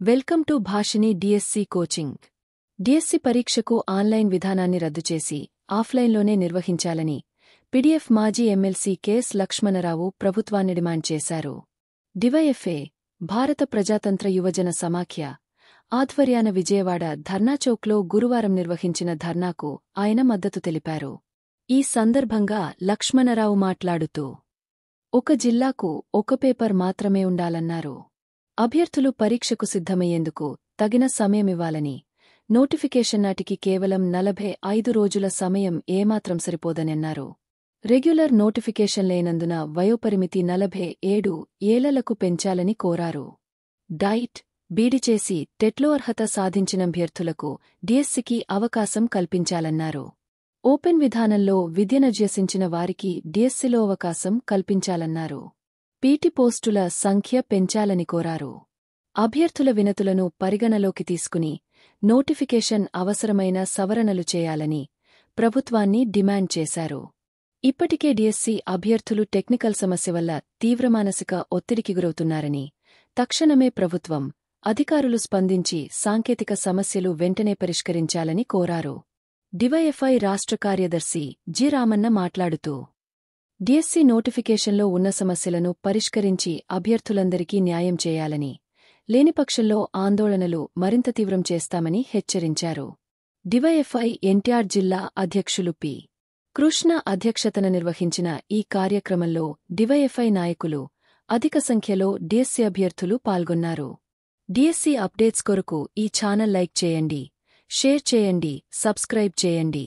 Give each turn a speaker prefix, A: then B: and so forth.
A: Welcome to భాషిని DSC coaching. DSC పరీక్షకు online విధానాన్ని రద్దు చేసి ఆఫ్లైన్లోనే నిర్వహించాలని పీడీఎఫ్ మాజీ ఎమ్మెల్సీ కెఎస్ లక్ష్మణరావు ప్రభుత్వాన్ని డిమాండ్ చేశారు. డివైఎఫ్ఏ, భారత ప్రజాతంత్ర యువజన సమాఖ్య ఆధ్వర్యాన విజయవాడ ధర్నాచౌక్లో గురువారం నిర్వహించిన ధర్నాకు ఆయన మద్దతు తెలిపారు. ఈ సందర్భంగా లక్ష్మణరావు మాట్లాడుతూ, ఒక జిల్లాకు ఒక పేపర్ మాత్రమే ఉండాలన్నారు. అభ్యర్థులు పరీక్షకు సిద్ధమయ్యేందుకు తగిన సమయమివ్వాలని, నోటిఫికేషన్ నాటికి కేవలం 45 రోజుల సమయం ఏమాత్రం సరిపోదనన్నారు. రెగ్యులర్ నోటిఫికేషన్ లేనందున వయోపరిమితి 47 ఏళ్లకు పెంచాలని కోరారు. డైట్, బీడీ చేసి టెట్లో అర్హత సాధించిన అభ్యర్థులకు డిఎస్సికి అవకాశం కల్పించాలన్నారు. ఓపెన్ విధానంలో విద్యనభ్యసించిన వారికి డిఎస్సిలో అవకాశం కల్పించాలన్నారు. పీటీ పోస్టుల సంఖ్య పెంచాలని కోరారు. అభ్యర్థుల వినతులను పరిగణలోకి తీసుకుని నోటిఫికేషన్ అవసరమైన సవరణలు చేయాలని ప్రభుత్వాన్ని డిమాండ్ చేశారు. ఇప్పటికే డిఎస్సి అభ్యర్థులు టెక్నికల్ సమస్య వల్ల తీవ్ర మానసిక ఒత్తిడికి గురవుతున్నారని, తక్షణమే ప్రభుత్వం, అధికారులు స్పందించి సాంకేతిక సమస్యలు వెంటనే పరిష్కరించాలని కోరారు. డివైఎఫ్ఐ రాష్ట్ర కార్యదర్శి జి. రామన్న మాట్లాడుతూ, డిఎస్సి నోటిఫికేషన్లో ఉన్న సమస్యలను పరిష్కరించి అభ్యర్థులందరికీ న్యాయం చేయాలని, లేనిపక్షంలో ఆందోళనలు మరింత తీవ్రం చేస్తామని హెచ్చరించారు. డివైఎఫ్ఐ ఎన్టీఆర్ జిల్లా అధ్యక్షులు పి. కృష్ణ అధ్యక్షతన నిర్వహించిన ఈ కార్యక్రమంలో డివైఎఫ్ఐ నాయకులు, అధిక సంఖ్యలో డిఎస్సి అభ్యర్థులు పాల్గొన్నారు. డిఎస్సి అప్డేట్స్ కొరకు ఈ ఛానల్ లైక్ చేయండి, షేర్ చేయండి, సబ్స్క్రైబ్ చేయండి.